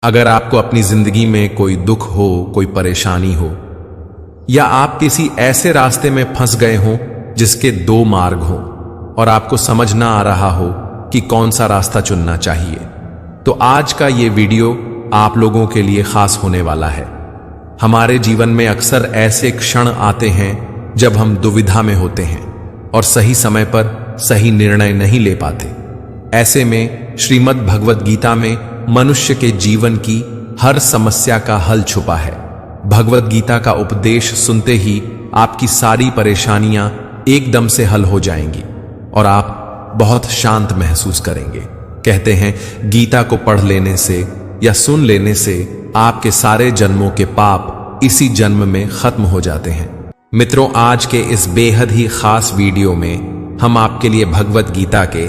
अगर आपको अपनी जिंदगी में कोई दुख हो, कोई परेशानी हो, या आप किसी ऐसे रास्ते में फंस गए हो जिसके दो मार्ग हो और आपको समझ ना आ रहा हो कि कौन सा रास्ता चुनना चाहिए, तो आज का ये वीडियो आप लोगों के लिए खास होने वाला है। हमारे जीवन में अक्सर ऐसे क्षण आते हैं जब हम दुविधा में होते हैं और सही समय पर सही निर्णय नहीं ले पाते। ऐसे में श्रीमद् भगवत गीता में मनुष्य के जीवन की हर समस्या का हल छुपा है। भगवत गीता का उपदेश सुनते ही आपकी सारी परेशानियां एकदम से हल हो जाएंगी और आप बहुत शांत महसूस करेंगे। कहते हैं गीता को पढ़ लेने से या सुन लेने से आपके सारे जन्मों के पाप इसी जन्म में खत्म हो जाते हैं। मित्रों, आज के इस बेहद ही खास वीडियो में हम आपके लिए भगवत गीता के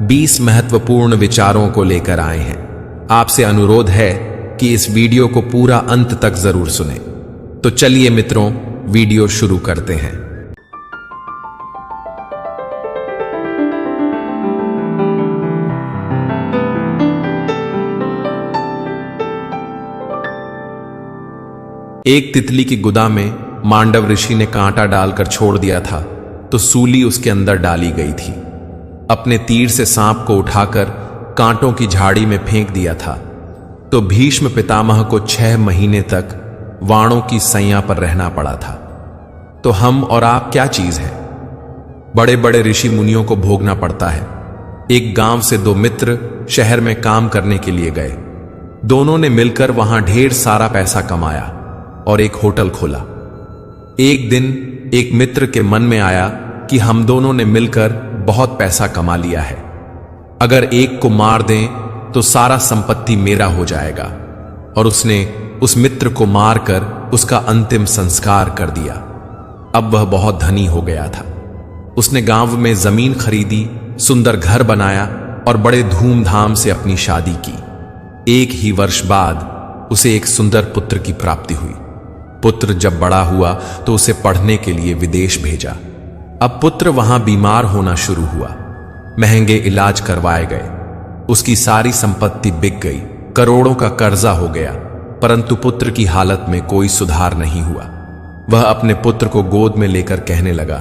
20 महत्वपूर्ण विचारों को लेकर आए हैं। आपसे अनुरोध है कि इस वीडियो को पूरा अंत तक जरूर सुनें। तो चलिए मित्रों, वीडियो शुरू करते हैं। एक तितली की गुदा में मांडव ऋषि ने कांटा डालकर छोड़ दिया था तो सूली उसके अंदर डाली गई थी। अपने तीर से सांप को उठाकर कांटों की झाड़ी में फेंक दिया था तो भीष्म पितामह को 6 महीने तक वाणों की सैया पर रहना पड़ा था। तो हम और आप क्या चीज है? बड़े बड़े ऋषि मुनियों को भोगना पड़ता है। एक गांव से 2 मित्र शहर में काम करने के लिए गए। दोनों ने मिलकर वहां ढेर सारा पैसा कमाया और एक होटल खोला। एक दिन एक मित्र के मन में आया कि हम दोनों ने मिलकर बहुत पैसा कमा लिया है, अगर एक को मार दें तो सारा संपत्ति मेरा हो जाएगा। और उसने उस मित्र को मारकर उसका अंतिम संस्कार कर दिया। अब वह बहुत धनी हो गया था। उसने गांव में जमीन खरीदी, सुंदर घर बनाया और बड़े धूमधाम से अपनी शादी की। एक ही वर्ष बाद उसे एक सुंदर पुत्र की प्राप्ति हुई। पुत्र जब बड़ा हुआ तो उसे पढ़ने के लिए विदेश भेजा। अब पुत्र वहां बीमार होना शुरू हुआ। महंगे इलाज करवाए गए। उसकी सारी संपत्ति बिक गई, करोड़ों का कर्जा हो गया, परंतु पुत्र की हालत में कोई सुधार नहीं हुआ। वह अपने पुत्र को गोद में लेकर कहने लगा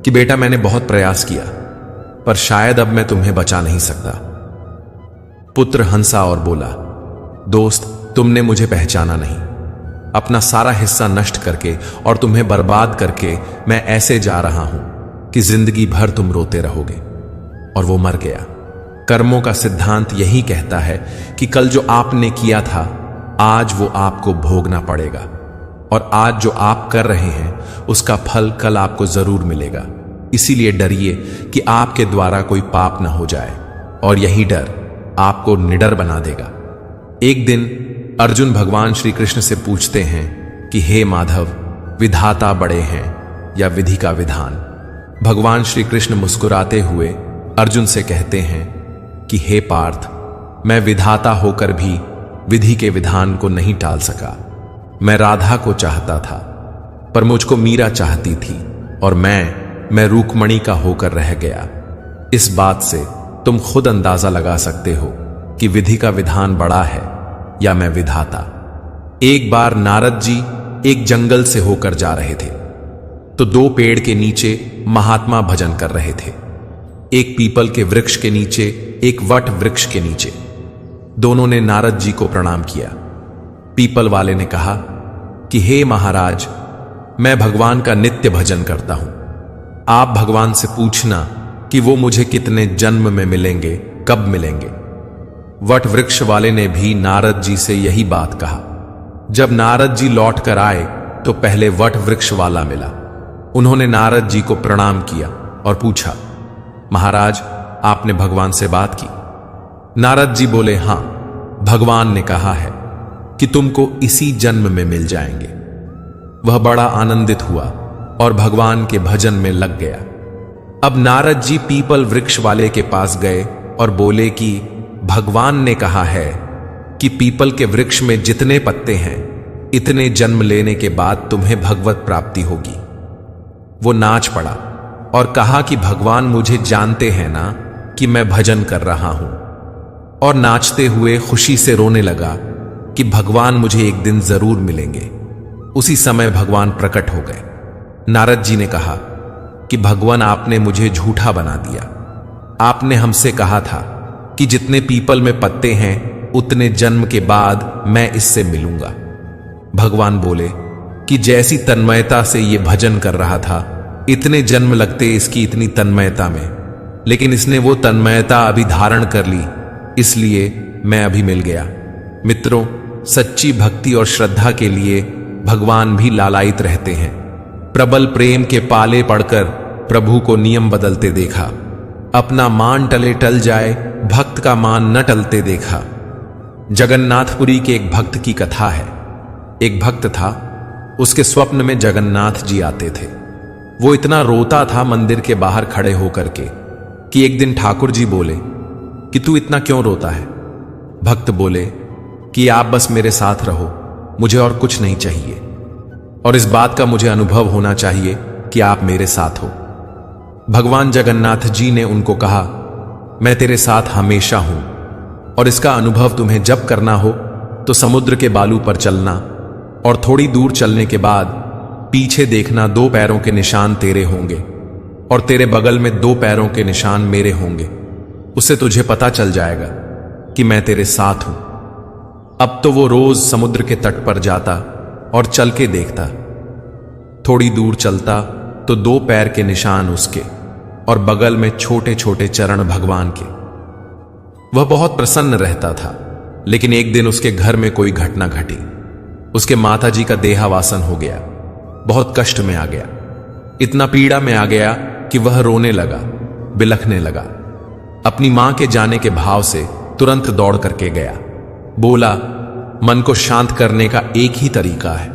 कि बेटा, मैंने बहुत प्रयास किया पर शायद अब मैं तुम्हें बचा नहीं सकता। पुत्र हंसा और बोला, दोस्त, तुमने मुझे पहचाना नहीं। अपना सारा हिस्सा नष्ट करके और तुम्हें बर्बाद करके मैं ऐसे जा रहा हूं कि जिंदगी भर तुम रोते रहोगे। और वो मर गया। कर्मों का सिद्धांत यही कहता है कि कल जो आपने किया था आज वो आपको भोगना पड़ेगा, और आज जो आप कर रहे हैं उसका फल कल आपको जरूर मिलेगा। इसीलिए डरिए कि आपके द्वारा कोई पाप न हो जाए, और यही डर आपको निडर बना देगा। एक दिन अर्जुन भगवान श्री कृष्ण से पूछते हैं कि हे माधव, विधाता बड़े हैं या विधि का विधान? भगवान श्री कृष्ण मुस्कुराते हुए अर्जुन से कहते हैं कि हे पार्थ, मैं विधाता होकर भी विधि के विधान को नहीं टाल सका। मैं राधा को चाहता था पर मुझको मीरा चाहती थी, और मैं रूकमणि का होकर रह गया। इस बात से तुम खुद अंदाजा लगा सकते हो कि विधि का विधान बड़ा है या मैं विधाता। एक बार नारद जी एक जंगल से होकर जा रहे थे तो 2 पेड़ के नीचे महात्मा भजन कर रहे थे। एक पीपल के वृक्ष के नीचे, एक वट वृक्ष के नीचे। दोनों ने नारद जी को प्रणाम किया। पीपल वाले ने कहा कि हे महाराज, मैं भगवान का नित्य भजन करता हूं। आप भगवान से पूछना कि वो मुझे कितने जन्म में मिलेंगे, कब मिलेंगे। वट वृक्ष वाले ने भी नारद जी से यही बात कहा। जब नारद जी लौट कर आए तो पहले वट वृक्ष वाला मिला। उन्होंने नारद जी को प्रणाम किया और पूछा, महाराज, आपने भगवान से बात की? नारद जी बोले, हां, भगवान ने कहा है कि तुमको इसी जन्म में मिल जाएंगे। वह बड़ा आनंदित हुआ और भगवान के भजन में लग गया। अब नारद जी पीपल वृक्ष वाले के पास गए और बोले कि भगवान ने कहा है कि पीपल के वृक्ष में जितने पत्ते हैं इतने जन्म लेने के बाद तुम्हें भगवत प्राप्ति होगी। वो नाच पड़ा और कहा कि भगवान मुझे जानते हैं ना कि मैं भजन कर रहा हूं, और नाचते हुए खुशी से रोने लगा कि भगवान मुझे एक दिन जरूर मिलेंगे। उसी समय भगवान प्रकट हो गए। नारद जी ने कहा कि भगवान, आपने मुझे झूठा बना दिया। आपने हमसे कहा था कि जितने पीपल में पत्ते हैं उतने जन्म के बाद मैं इससे मिलूंगा। भगवान बोले कि जैसी तन्मयता से ये भजन कर रहा था, इतने जन्म लगते इसकी इतनी तन्मयता में, लेकिन इसने वो तन्मयता अभी धारण कर ली, इसलिए मैं अभी मिल गया। मित्रों, सच्ची भक्ति और श्रद्धा के लिए भगवान भी लालायित रहते हैं। प्रबल प्रेम के पाले पड़कर प्रभु को नियम बदलते देखा। अपना मान टले टल जाए, भक्त का मान न टलते देखा। जगन्नाथपुरी के एक भक्त की कथा है। एक भक्त था, उसके स्वप्न में जगन्नाथ जी आते थे। वो इतना रोता था मंदिर के बाहर खड़े होकर के कि एक दिन ठाकुर जी बोले कि तू इतना क्यों रोता है? भक्त बोले कि आप बस मेरे साथ रहो, मुझे और कुछ नहीं चाहिए, और इस बात का मुझे अनुभव होना चाहिए कि आप मेरे साथ हो। भगवान जगन्नाथ जी ने उनको कहा, मैं तेरे साथ हमेशा हूं, और इसका अनुभव तुम्हें जब करना हो तो समुद्र के बालू पर चलना, और थोड़ी दूर चलने के बाद पीछे देखना, 2 पैरों के निशान तेरे होंगे और तेरे बगल में 2 पैरों के निशान मेरे होंगे। उससे तुझे पता चल जाएगा कि मैं तेरे साथ हूं। अब तो वो रोज समुद्र के तट पर जाता और चल के देखता। थोड़ी दूर चलता तो 2 पैर के निशान उसके और बगल में छोटे छोटे चरण भगवान के। वह बहुत प्रसन्न रहता था, लेकिन एक दिन उसके घर में कोई घटना घटी। उसके माताजी का देहावासन हो गया। बहुत कष्ट में आ गया, इतना पीड़ा में आ गया कि वह रोने लगा, बिलखने लगा। अपनी मां के जाने के भाव से तुरंत दौड़ करके गया। बोला, मन को शांत करने का एक ही तरीका है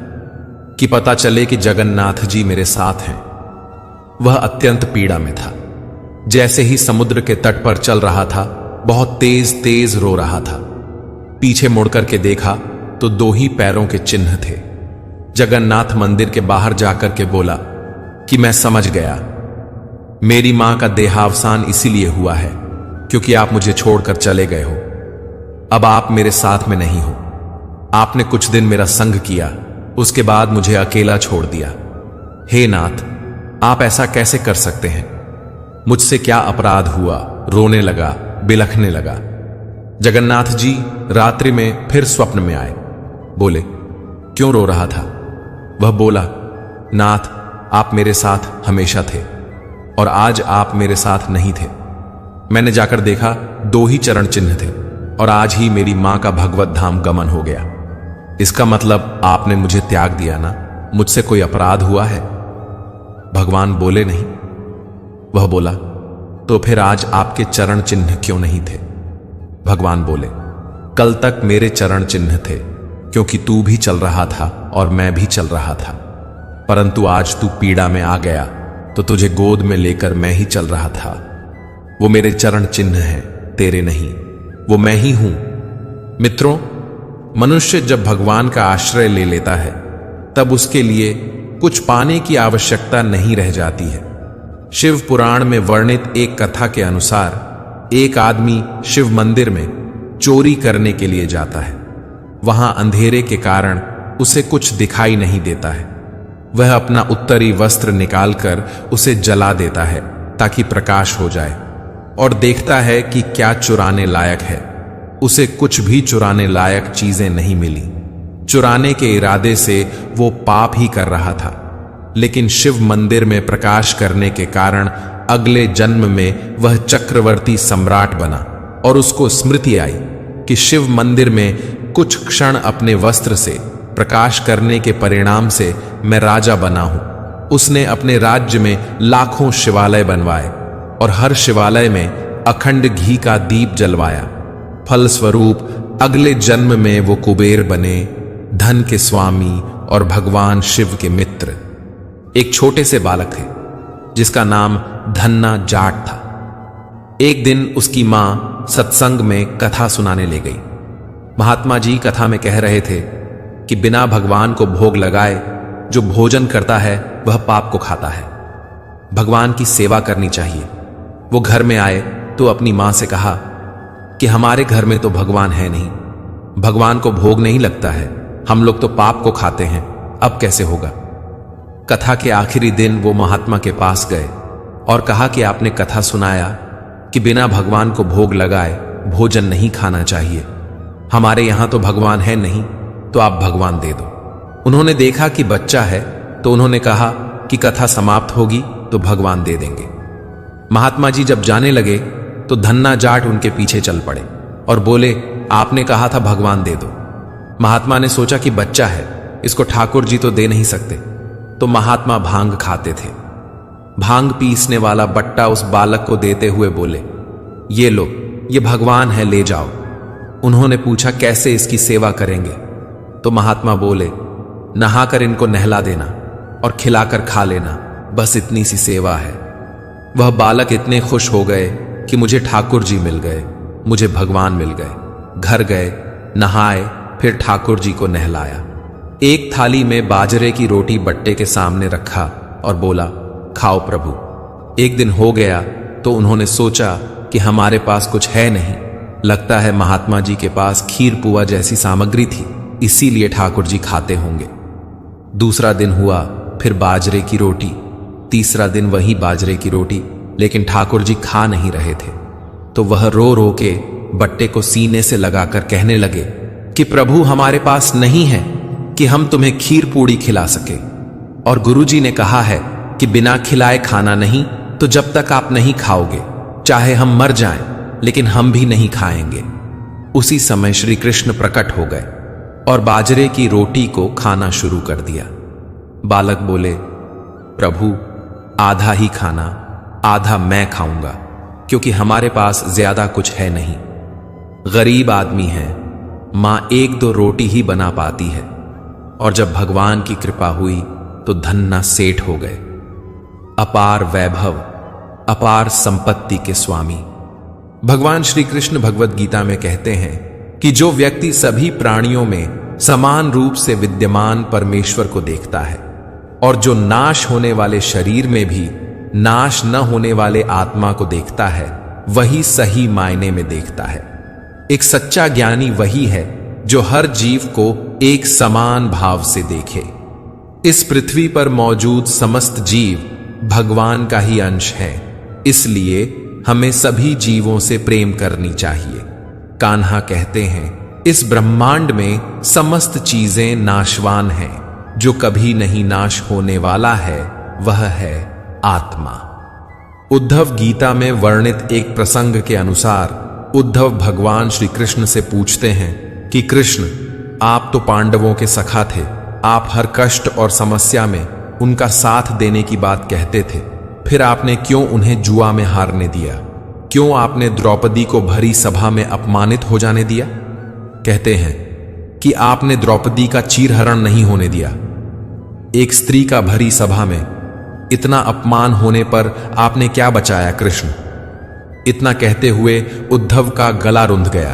कि पता चले कि जगन्नाथ जी मेरे साथ हैं। वह अत्यंत पीड़ा में था। जैसे ही समुद्र के तट पर चल रहा था, बहुत तेज तेज रो रहा था। पीछे मुड़कर के देखा तो 2 ही पैरों के चिन्ह थे। जगन्नाथ मंदिर के बाहर जाकर के बोला कि मैं समझ गया, मेरी मां का देहावसान इसीलिए हुआ है क्योंकि आप मुझे छोड़कर चले गए हो। अब आप मेरे साथ में नहीं हो। आपने कुछ दिन मेरा संग किया, उसके बाद मुझे अकेला छोड़ दिया। हे नाथ, आप ऐसा कैसे कर सकते हैं? मुझसे क्या अपराध हुआ? रोने लगा, बिलखने लगा। जगन्नाथ जी रात्रि में फिर स्वप्न में आए। बोले, क्यों रो रहा था? वह बोला, नाथ, आप मेरे साथ हमेशा थे और आज आप मेरे साथ नहीं थे। मैंने जाकर देखा 2 ही चरण चिन्ह थे और आज ही मेरी मां का भगवत धाम गमन हो गया। इसका मतलब आपने मुझे त्याग दिया ना? मुझसे कोई अपराध हुआ है? भगवान बोले, नहीं। वह बोला, तो फिर आज आपके चरण चिन्ह क्यों नहीं थे? भगवान बोले, कल तक मेरे चरण चिन्ह थे क्योंकि तू भी चल रहा था और मैं भी चल रहा था, परंतु आज तू पीड़ा में आ गया तो तुझे गोद में लेकर मैं ही चल रहा था। वो मेरे चरण चिन्ह हैं, तेरे नहीं। वो मैं ही हूं। मित्रों, मनुष्य जब भगवान का आश्रय ले लेता है तब उसके लिए कुछ पाने की आवश्यकता नहीं रह जाती है। शिव पुराण में वर्णित एक कथा के अनुसार एक आदमी शिव मंदिर में चोरी करने के लिए जाता है। वहां अंधेरे के कारण उसे कुछ दिखाई नहीं देता है। वह अपना उत्तरी वस्त्र निकालकर उसे जला देता है ताकि प्रकाश हो जाए और देखता है कि क्या चुराने लायक है। उसे कुछ भी चुराने लायक चीजें नहीं मिली। चुराने के इरादे से वो पाप ही कर रहा था, लेकिन शिव मंदिर में प्रकाश करने के कारण अगले जन्म में वह चक्रवर्ती सम्राट बना और उसको स्मृति आई कि शिव मंदिर में कुछ क्षण अपने वस्त्र से प्रकाश करने के परिणाम से मैं राजा बना हूं। उसने अपने राज्य में लाखों शिवालय बनवाए और हर शिवालय में अखंड घी का दीप जलवाया। फलस्वरूप अगले जन्म में वो कुबेर बने, धन के स्वामी और भगवान शिव के मित्र। एक छोटे से बालक थे जिसका नाम धन्ना जाट था। एक दिन उसकी मां सत्संग में कथा सुनाने ले गई। महात्मा जी कथा में कह रहे थे कि बिना भगवान को भोग लगाए जो भोजन करता है वह पाप को खाता है। भगवान की सेवा करनी चाहिए। वो घर में आए तो अपनी मां से कहा कि हमारे घर में तो भगवान है नहीं। भगवान को भोग नहीं लगता है, हम लोग तो पाप को खाते हैं, अब कैसे होगा। कथा के आखिरी दिन वो महात्मा के पास गए और कहा कि आपने कथा सुनाया कि बिना भगवान को भोग लगाए भोजन नहीं खाना चाहिए। हमारे यहां तो भगवान है नहीं, तो आप भगवान दे दो। उन्होंने देखा कि बच्चा है, तो उन्होंने कहा कि कथा समाप्त होगी तो भगवान दे देंगे। महात्मा जी जब जाने लगे तो धन्ना जाट उनके पीछे चल पड़े और बोले, आपने कहा था भगवान दे दो। महात्मा ने सोचा कि बच्चा है, इसको ठाकुर जी तो दे नहीं सकते, तो महात्मा भांग खाते थे। भांग पीसने वाला बट्टा उस बालक को देते हुए बोले, ये लो, ये भगवान है, ले जाओ। उन्होंने पूछा, कैसे इसकी सेवा करेंगे? तो महात्मा बोले, नहाकर इनको नहला देना और खिलाकर खा लेना, बस इतनी सी सेवा है। वह बालक इतने खुश हो गए कि मुझे ठाकुर जी मिल गए, मुझे भगवान मिल गए। घर गए, नहाए, फिर ठाकुर जी को नहलाया। एक थाली में बाजरे की रोटी बट्टे के सामने रखा और बोला, खाओ प्रभु। एक दिन हो गया तो उन्होंने सोचा कि हमारे पास कुछ है नहीं, लगता है महात्मा जी के पास खीर पुआ जैसी सामग्री थी, इसीलिए ठाकुर जी खाते होंगे। दूसरा दिन हुआ, फिर बाजरे की रोटी। तीसरा दिन वही बाजरे की रोटी, लेकिन ठाकुर जी खा नहीं रहे थे। तो वह रो रो के बट्टे को सीने से लगाकर कहने लगे कि प्रभु, हमारे पास नहीं है कि हम तुम्हें खीर पूड़ी खिला सके, और गुरुजी ने कहा है कि बिना खिलाए खाना नहीं, तो जब तक आप नहीं खाओगे, चाहे हम मर जाएं, लेकिन हम भी नहीं खाएंगे। उसी समय श्री कृष्ण प्रकट हो गए और बाजरे की रोटी को खाना शुरू कर दिया। बालक बोले, प्रभु, आधा ही खाना, आधा मैं खाऊंगा, क्योंकि हमारे पास ज्यादा कुछ है नहीं। गरीब आदमी है, मां एक दो रोटी ही बना पाती है, और जब भगवान की कृपा हुई तो धन्ना सेठ हो गए, अपार वैभव, अपार संपत्ति के स्वामी। भगवान श्री कृष्ण भगवद गीता में कहते हैं कि जो व्यक्ति सभी प्राणियों में समान रूप से विद्यमान परमेश्वर को देखता है और जो नाश होने वाले शरीर में भी नाश न होने वाले आत्मा को देखता है, वही सही मायने में देखता है। एक सच्चा ज्ञानी वही है जो हर जीव को एक समान भाव से देखे। इस पृथ्वी पर मौजूद समस्त जीव भगवान का ही अंश है, इसलिए हमें सभी जीवों से प्रेम करनी चाहिए। कान्हा कहते हैं, इस ब्रह्मांड में समस्त चीजें नाशवान हैं, जो कभी नहीं नाश होने वाला है वह है आत्मा। उद्धव गीता में वर्णित एक प्रसंग के अनुसार उद्धव भगवान श्री कृष्ण से पूछते हैं कि कृष्ण, आप तो पांडवों के सखा थे, आप हर कष्ट और समस्या में उनका साथ देने की बात कहते थे, फिर आपने क्यों उन्हें जुआ में हारने दिया? क्यों आपने द्रौपदी को भरी सभा में अपमानित हो जाने दिया? कहते हैं कि आपने द्रौपदी का चीरहरण नहीं होने दिया। एक स्त्री का भरी सभा में इतना अपमान होने पर आपने क्या बचाया कृष्ण? इतना कहते हुए उद्धव का गला रुंध गया।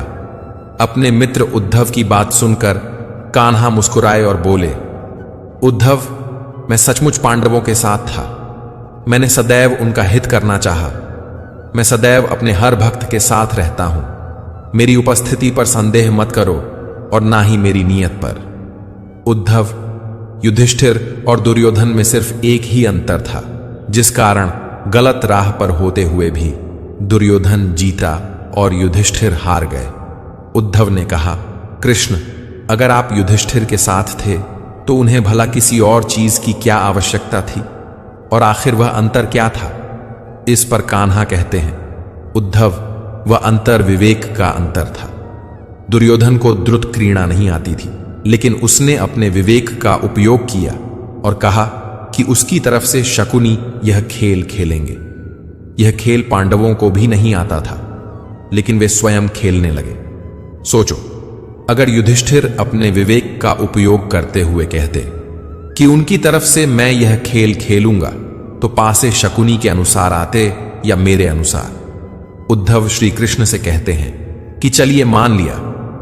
अपने मित्र उद्धव की बात सुनकर कान्हा मुस्कुराए और बोले, उद्धव, मैं सचमुच पांडवों के साथ था। मैंने सदैव उनका हित करना चाहा। मैं सदैव अपने हर भक्त के साथ रहता हूं। मेरी उपस्थिति पर संदेह मत करो और ना ही मेरी नीयत पर। उद्धव, युधिष्ठिर और दुर्योधन में सिर्फ एक ही अंतर था, जिस कारण गलत राह पर होते हुए भी दुर्योधन जीता और युधिष्ठिर हार गए। उद्धव ने कहा, कृष्ण, अगर आप युधिष्ठिर के साथ थे तो उन्हें भला किसी और चीज की क्या आवश्यकता थी, और आखिर वह अंतर क्या था? इस पर कान्हा कहते हैं, उद्धव, वह अंतर विवेक का अंतर था। दुर्योधन को द्रुत क्रीड़ा नहीं आती थी, लेकिन उसने अपने विवेक का उपयोग किया और कहा कि उसकी तरफ से शकुनी यह खेल खेलेंगे। यह खेल पांडवों को भी नहीं आता था, लेकिन वे स्वयं खेलने लगे। सोचो, अगर युधिष्ठिर अपने विवेक का उपयोग करते हुए कहते कि उनकी तरफ से मैं यह खेल खेलूंगा, तो पासे शकुनी के अनुसार आते या मेरे अनुसार। उद्धव श्री कृष्ण से कहते हैं कि चलिए मान लिया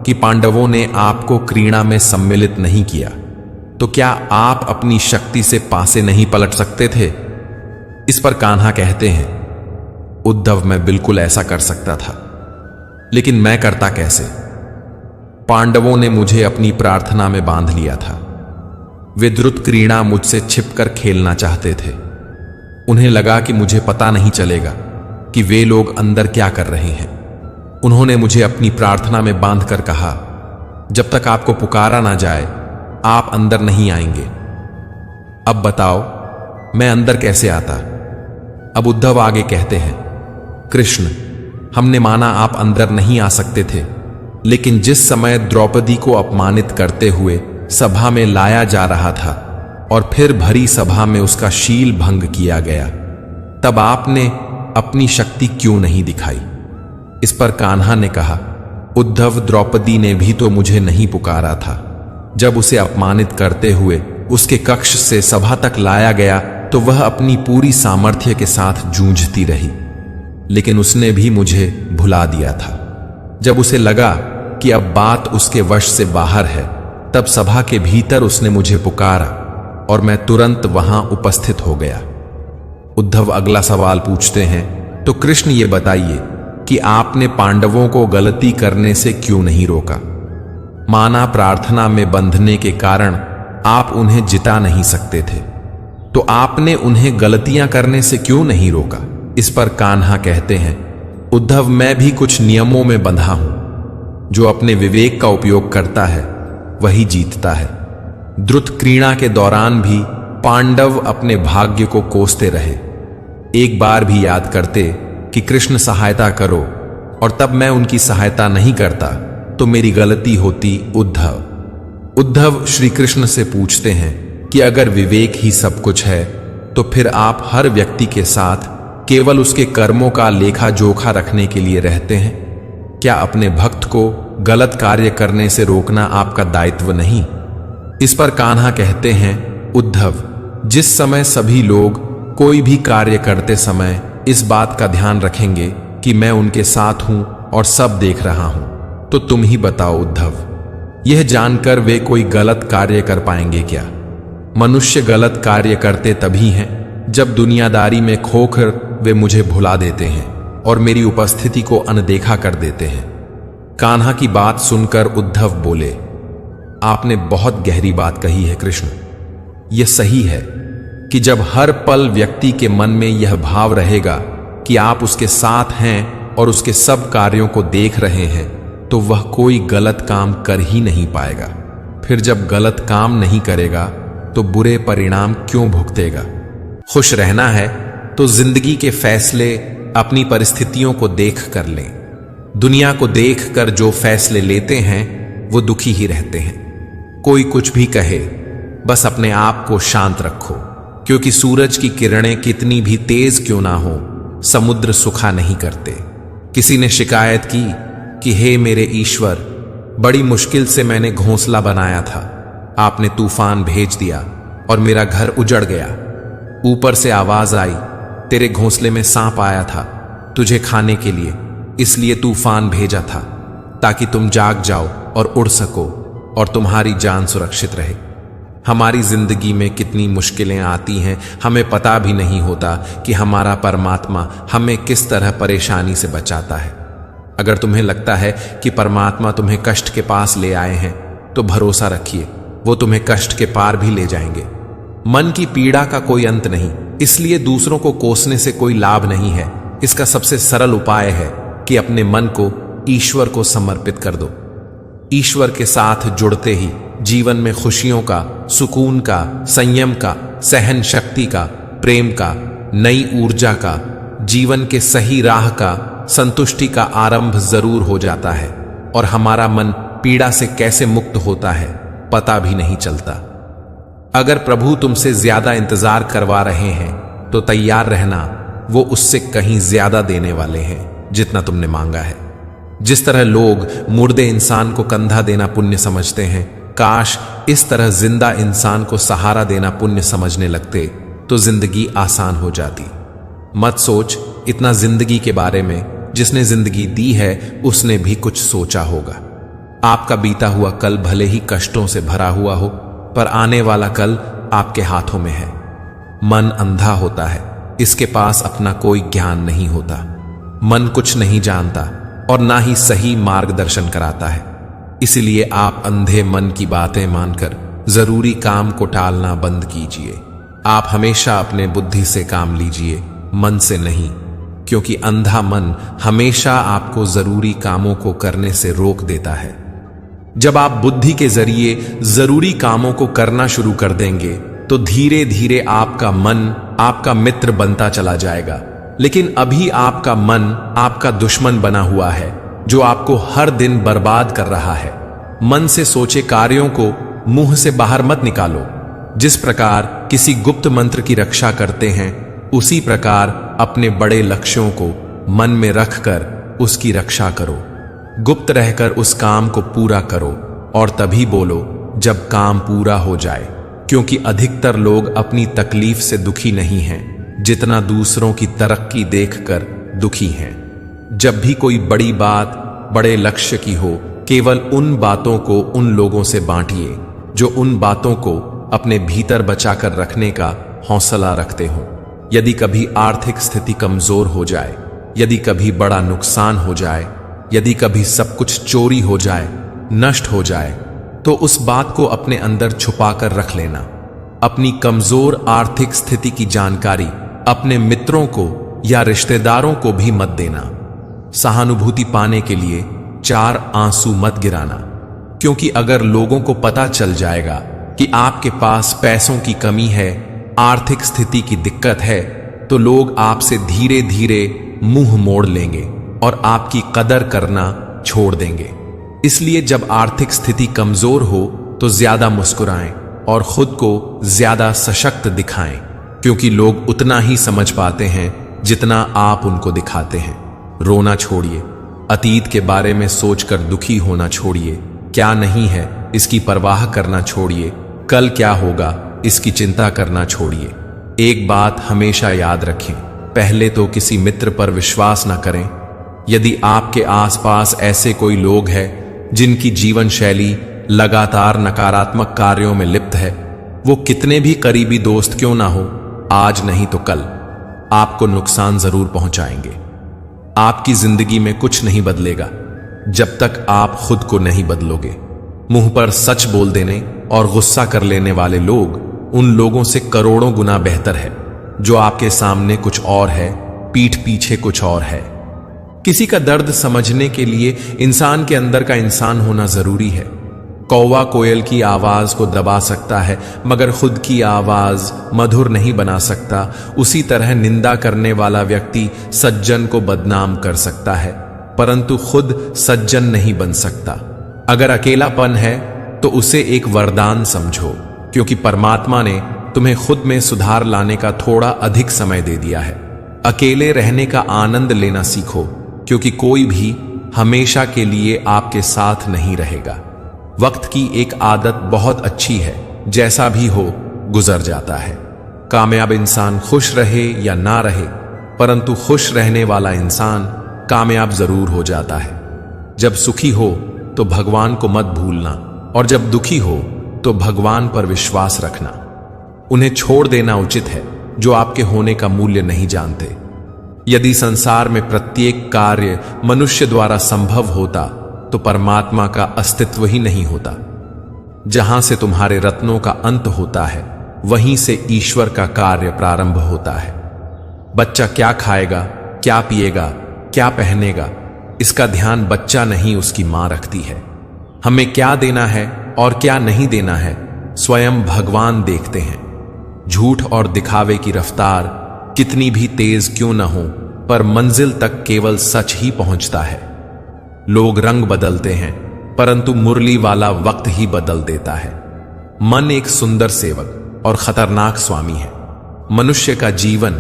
कि पांडवों ने आपको क्रीड़ा में सम्मिलित नहीं किया, तो क्या आप अपनी शक्ति से पासे नहीं पलट सकते थे? इस पर कान्हा कहते हैं, उद्धव, मैं बिल्कुल ऐसा कर सकता था, लेकिन मैं करता कैसे? पांडवों ने मुझे अपनी प्रार्थना में बांध लिया था। वे द्रुत क्रीड़ा मुझसे छिपकर खेलना चाहते थे। उन्हें लगा कि मुझे पता नहीं चलेगा कि वे लोग अंदर क्या कर रहे हैं। उन्होंने मुझे अपनी प्रार्थना में बांधकर कहा, जब तक आपको पुकारा ना जाए आप अंदर नहीं आएंगे। अब बताओ मैं अंदर कैसे आता। अब उद्धव आगे कहते हैं, कृष्ण, हमने माना आप अंदर नहीं आ सकते थे, लेकिन जिस समय द्रौपदी को अपमानित करते हुए सभा में लाया जा रहा था और फिर भरी सभा में उसका शील भंग किया गया, तब आपने अपनी शक्ति क्यों नहीं दिखाई। इस पर कान्हा ने कहा, उद्धव, द्रौपदी ने भी तो मुझे नहीं पुकारा था। जब उसे अपमानित करते हुए उसके कक्ष से सभा तक लाया गया तो वह अपनी पूरी सामर्थ्य के साथ जूझती रही, लेकिन उसने भी मुझे भुला दिया था। जब उसे लगा कि अब बात उसके वश से बाहर है, तब सभा के भीतर उसने मुझे पुकारा और मैं तुरंत वहां उपस्थित हो गया। उद्धव अगला सवाल पूछते हैं, तो कृष्ण ये बताइए कि आपने पांडवों को गलती करने से क्यों नहीं रोका। माना प्रार्थना में बंधने के कारण आप उन्हें जिता नहीं सकते थे, तो आपने उन्हें गलतियां करने से क्यों नहीं रोका। इस पर कान्हा कहते हैं, उद्धव, मैं भी कुछ नियमों में बंधा हूं। जो अपने विवेक का उपयोग करता है वही जीतता है। द्रुत क्रीड़ा के दौरान भी पांडव अपने भाग्य को कोसते रहे। एक बार भी याद करते कि कृष्ण सहायता करो, और तब मैं उनकी सहायता नहीं करता तो मेरी गलती होती। उद्धव श्री कृष्ण से पूछते हैं कि अगर विवेक ही सब कुछ है तो फिर आप हर व्यक्ति के साथ केवल उसके कर्मों का लेखा जोखा रखने के लिए रहते हैं। क्या अपने भक्त को गलत कार्य करने से रोकना आपका दायित्व नहीं। इस पर कान्हा कहते हैं, उद्धव, जिस समय सभी लोग कोई भी कार्य करते समय इस बात का ध्यान रखेंगे कि मैं उनके साथ हूं और सब देख रहा हूं, तो तुम ही बताओ उद्धव, यह जानकर वे कोई गलत कार्य कर पाएंगे क्या। मनुष्य गलत कार्य करते तभी हैं जब दुनियादारी में खोकर वे मुझे भुला देते हैं और मेरी उपस्थिति को अनदेखा कर देते हैं। कान्हा की बात सुनकर उद्धव बोले, आपने बहुत गहरी बात कही है कृष्ण। यह सही है कि जब हर पल व्यक्ति के मन में यह भाव रहेगा कि आप उसके साथ हैं और उसके सब कार्यों को देख रहे हैं, तो वह कोई गलत काम कर ही नहीं पाएगा। फिर जब गलत काम नहीं करेगा तो बुरे परिणाम क्यों भुगतेगा। खुश रहना है तो जिंदगी के फैसले अपनी परिस्थितियों को देख कर लें। दुनिया को देख कर जो फैसले लेते हैं वो दुखी ही रहते हैं। कोई कुछ भी कहे, बस अपने आप को शांत रखो, क्योंकि सूरज की किरणें कितनी भी तेज क्यों ना हो, समुद्र सुखा नहीं करते। किसी ने शिकायत की कि हे मेरे ईश्वर, बड़ी मुश्किल से मैंने घोंसला बनाया था, आपने तूफान भेज दिया और मेरा घर उजड़ गया। ऊपर से आवाज आई, तेरे घोंसले में सांप आया था तुझे खाने के लिए, इसलिए तूफान भेजा था ताकि तुम जाग जाओ और उड़ सको और तुम्हारी जान सुरक्षित रहे। हमारी जिंदगी में कितनी मुश्किलें आती हैं, हमें पता भी नहीं होता कि हमारा परमात्मा हमें किस तरह परेशानी से बचाता है। अगर तुम्हें लगता है कि परमात्मा तुम्हें कष्ट के पास ले आए हैं, तो भरोसा रखिए, वो तुम्हें कष्ट के पार भी ले जाएंगे। मन की पीड़ा का कोई अंत नहीं, इसलिए दूसरों को कोसने से कोई लाभ नहीं है। इसका सबसे सरल उपाय है कि अपने मन को ईश्वर को समर्पित कर दो। ईश्वर के साथ जुड़ते ही जीवन में खुशियों का, सुकून का, संयम का, सहन शक्ति का, प्रेम का, नई ऊर्जा का, जीवन के सही राह का, संतुष्टि का आरंभ जरूर हो जाता है और हमारा मन पीड़ा से कैसे मुक्त होता है पता भी नहीं चलता। अगर प्रभु तुमसे ज्यादा इंतजार करवा रहे हैं तो तैयार रहना, वो उससे कहीं ज्यादा देने वाले हैं जितना तुमने मांगा है। जिस तरह लोग मुर्दे इंसान को कंधा देना पुण्य समझते हैं, काश इस तरह जिंदा इंसान को सहारा देना पुण्य समझने लगते तो जिंदगी आसान हो जाती। मत सोच इतना जिंदगी के बारे में, जिसने जिंदगी दी है उसने भी कुछ सोचा होगा। आपका बीता हुआ कल भले ही कष्टों से भरा हुआ हो, पर आने वाला कल आपके हाथों में है। मन अंधा होता है, इसके पास अपना कोई ज्ञान नहीं होता। मन कुछ नहीं जानता और ना ही सही मार्गदर्शन कराता है। इसलिए आप अंधे मन की बातें मानकर जरूरी काम को टालना बंद कीजिए। आप हमेशा अपने बुद्धि से काम लीजिए, मन से नहीं, क्योंकि अंधा मन हमेशा आपको जरूरी कामों को करने से रोक देता है। जब आप बुद्धि के जरिए जरूरी कामों को करना शुरू कर देंगे तो धीरे धीरे आपका मन आपका मित्र बनता चला जाएगा। लेकिन अभी आपका मन आपका दुश्मन बना हुआ है, जो आपको हर दिन बर्बाद कर रहा है। मन से सोचे कार्यों को मुंह से बाहर मत निकालो। जिस प्रकार किसी गुप्त मंत्र की रक्षा करते हैं, उसी प्रकार अपने बड़े लक्ष्यों को मन में रखकर उसकी रक्षा करो। गुप्त रहकर उस काम को पूरा करो और तभी बोलो जब काम पूरा हो जाए, क्योंकि अधिकतर लोग अपनी तकलीफ से दुखी नहीं हैं, जितना दूसरों की तरक्की देखकर दुखी हैं। जब भी कोई बड़ी बात बड़े लक्ष्य की हो, केवल उन बातों को उन लोगों से बांटिए जो उन बातों को अपने भीतर बचाकर रखने का हौसला रखते हो। यदि कभी आर्थिक स्थिति कमजोर हो जाए, यदि कभी बड़ा नुकसान हो जाए, यदि कभी सब कुछ चोरी हो जाए, नष्ट हो जाए, तो उस बात को अपने अंदर छुपाकर रख लेना। अपनी कमजोर आर्थिक स्थिति की जानकारी अपने मित्रों को या रिश्तेदारों को भी मत देना। सहानुभूति पाने के लिए 4 आंसू मत गिराना, क्योंकि अगर लोगों को पता चल जाएगा कि आपके पास पैसों की कमी है, आर्थिक स्थिति की दिक्कत है, तो लोग आपसे धीरे धीरे मुंह मोड़ लेंगे और आपकी कदर करना छोड़ देंगे। इसलिए जब आर्थिक स्थिति कमजोर हो तो ज्यादा मुस्कुराएं और खुद को ज्यादा सशक्त दिखाएं, क्योंकि लोग उतना ही समझ पाते हैं जितना आप उनको दिखाते हैं। रोना छोड़िए, अतीत के बारे में सोचकर दुखी होना छोड़िए, क्या नहीं है इसकी परवाह करना छोड़िए, कल क्या होगा इसकी चिंता करना छोड़िए। एक बात हमेशा याद रखें, पहले तो किसी मित्र पर विश्वास न करें। यदि आपके आसपास ऐसे कोई लोग हैं जिनकी जीवन शैली लगातार नकारात्मक कार्यों में लिप्त है, वो कितने भी करीबी दोस्त क्यों ना हो, आज नहीं तो कल आपको नुकसान जरूर पहुंचाएंगे। आपकी जिंदगी में कुछ नहीं बदलेगा जब तक आप खुद को नहीं बदलोगे। मुंह पर सच बोल देने और गुस्सा कर लेने वाले लोग उन लोगों से करोड़ों गुना बेहतर है जो आपके सामने कुछ और है, पीठ पीछे कुछ और है। किसी का दर्द समझने के लिए इंसान के अंदर का इंसान होना जरूरी है। कौवा कोयल की आवाज को दबा सकता है, मगर खुद की आवाज मधुर नहीं बना सकता। उसी तरह निंदा करने वाला व्यक्ति सज्जन को बदनाम कर सकता है, परंतु खुद सज्जन नहीं बन सकता। अगर अकेलापन है तो उसे एक वरदान समझो, क्योंकि परमात्मा ने तुम्हें खुद में सुधार लाने का थोड़ा अधिक समय दे दिया है। अकेले रहने का आनंद लेना सीखो, क्योंकि कोई भी हमेशा के लिए आपके साथ नहीं रहेगा। वक्त की एक आदत बहुत अच्छी है, जैसा भी हो गुजर जाता है। कामयाब इंसान खुश रहे या ना रहे, परंतु खुश रहने वाला इंसान कामयाब जरूर हो जाता है। जब सुखी हो तो भगवान को मत भूलना, और जब दुखी हो तो भगवान पर विश्वास रखना। उन्हें छोड़ देना उचित है जो आपके होने का मूल्य नहीं जानते। यदि संसार में प्रत्येक कार्य मनुष्य द्वारा संभव होता तो परमात्मा का अस्तित्व ही नहीं होता। जहां से तुम्हारे रत्नों का अंत होता है, वहीं से ईश्वर का कार्य प्रारंभ होता है। बच्चा क्या खाएगा, क्या पिएगा, क्या पहनेगा, इसका ध्यान बच्चा नहीं उसकी मां रखती है। हमें क्या देना है और क्या नहीं देना है, स्वयं भगवान देखते हैं। झूठ और दिखावे की रफ्तार कितनी भी तेज क्यों न हो, पर मंजिल तक केवल सच ही पहुंचता है। लोग रंग बदलते हैं, परंतु मुरली वाला वक्त ही बदल देता है। मन एक सुंदर सेवक और खतरनाक स्वामी है। मनुष्य का जीवन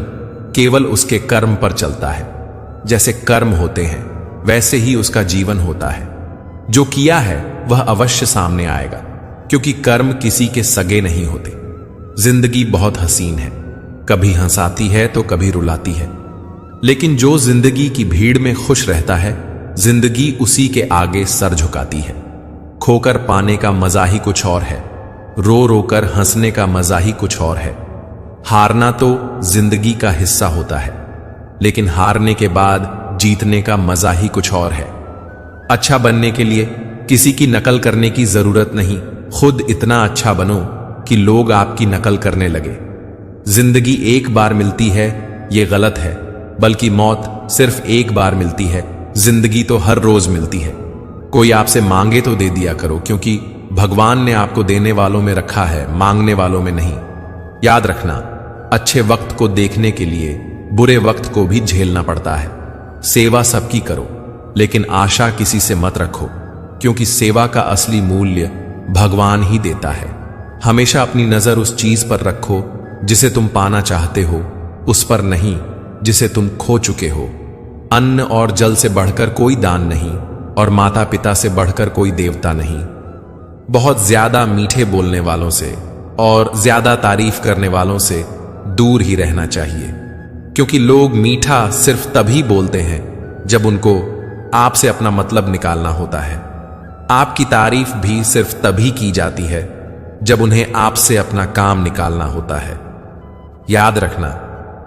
केवल उसके कर्म पर चलता है। जैसे कर्म होते हैं वैसे ही उसका जीवन होता है। जो किया है वह अवश्य सामने आएगा, क्योंकि कर्म किसी के सगे नहीं होते। जिंदगी बहुत हसीन है, कभी हंसाती है तो कभी रुलाती है, लेकिन जो जिंदगी की भीड़ में खुश रहता है, जिंदगी उसी के आगे सर झुकाती है। खोकर पाने का मजा ही कुछ और है, रो रोकर हंसने का मजा ही कुछ और है। हारना तो जिंदगी का हिस्सा होता है, लेकिन हारने के बाद जीतने का मजा ही कुछ और है। अच्छा बनने के लिए किसी की नकल करने की जरूरत नहीं, खुद इतना अच्छा बनो कि लोग आपकी नकल करने लगे। जिंदगी एक बार मिलती है, ये गलत है, बल्कि मौत सिर्फ एक बार मिलती है, जिंदगी तो हर रोज मिलती है। कोई आपसे मांगे तो दे दिया करो, क्योंकि भगवान ने आपको देने वालों में रखा है, मांगने वालों में नहीं। याद रखना, अच्छे वक्त को देखने के लिए बुरे वक्त को भी झेलना पड़ता है। सेवा सबकी करो, लेकिन आशा किसी से मत रखो, क्योंकि सेवा का असली मूल्य भगवान ही देता है। हमेशा अपनी नजर उस चीज पर रखो जिसे तुम पाना चाहते हो, उस पर नहीं जिसे तुम खो चुके हो। अन्न और जल से बढ़कर कोई दान नहीं, और माता पिता से बढ़कर कोई देवता नहीं। बहुत ज्यादा मीठे बोलने वालों से और ज्यादा तारीफ करने वालों से दूर ही रहना चाहिए, क्योंकि लोग मीठा सिर्फ तभी बोलते हैं जब उनको आपसे अपना मतलब निकालना होता है। आपकी तारीफ भी सिर्फ तभी की जाती है जब उन्हें आपसे अपना काम निकालना होता है। याद रखना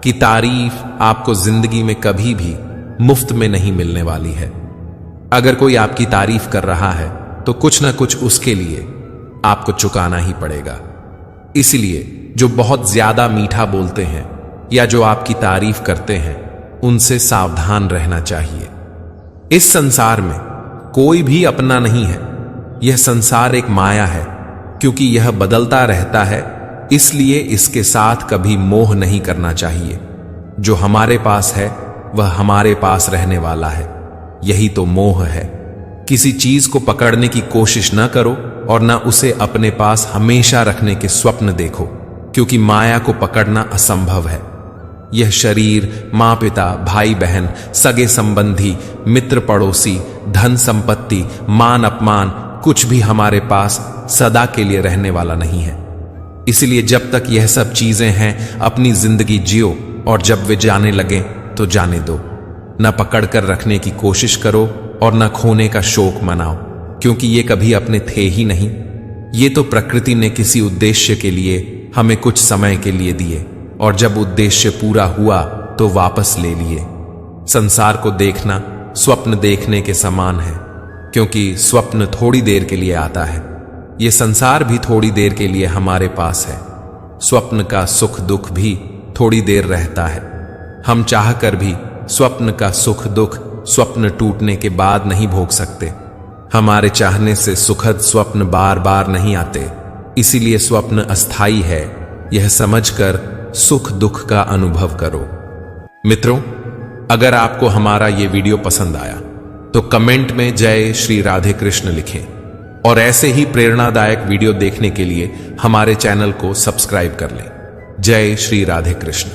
कि तारीफ आपको जिंदगी में कभी भी मुफ्त में नहीं मिलने वाली है। अगर कोई आपकी तारीफ कर रहा है तो कुछ ना कुछ उसके लिए आपको चुकाना ही पड़ेगा। इसलिए जो बहुत ज्यादा मीठा बोलते हैं या जो आपकी तारीफ करते हैं, उनसे सावधान रहना चाहिए। इस संसार में कोई भी अपना नहीं है। यह संसार एक माया है, क्योंकि यह बदलता रहता है, इसलिए इसके साथ कभी मोह नहीं करना चाहिए। जो हमारे पास है वह हमारे पास रहने वाला है, यही तो मोह है। किसी चीज को पकड़ने की कोशिश न करो और न उसे अपने पास हमेशा रखने के स्वप्न देखो, क्योंकि माया को पकड़ना असंभव है। यह शरीर, माँ पिता, भाई बहन, सगे संबंधी, मित्र पड़ोसी, धन संपत्ति, मान अपमान, कुछ भी हमारे पास सदा के लिए रहने वाला नहीं है। इसलिए जब तक यह सब चीजें हैं, अपनी जिंदगी जियो, और जब वे जाने लगे तो जाने दो। न पकड़ कर रखने की कोशिश करो और न खोने का शोक मनाओ, क्योंकि ये कभी अपने थे ही नहीं। ये तो प्रकृति ने किसी उद्देश्य के लिए हमें कुछ समय के लिए दिए, और जब उद्देश्य पूरा हुआ तो वापस ले लिए। संसार को देखना स्वप्न देखने के समान है, क्योंकि स्वप्न थोड़ी देर के लिए आता है। यह संसार भी थोड़ी देर के लिए हमारे पास है। स्वप्न का सुख दुख भी थोड़ी देर रहता है। हम चाहकर भी स्वप्न का सुख दुख स्वप्न टूटने के बाद नहीं भोग सकते। हमारे चाहने से सुखद स्वप्न बार बार नहीं आते, इसीलिए स्वप्न अस्थाई है। यह समझकर सुख दुख का अनुभव करो। मित्रों, अगर आपको हमारा ये वीडियो पसंद आया तो कमेंट में जय श्री राधे कृष्ण लिखें, और ऐसे ही प्रेरणादायक वीडियो देखने के लिए हमारे चैनल को सब्सक्राइब कर लें। जय श्री राधे कृष्ण।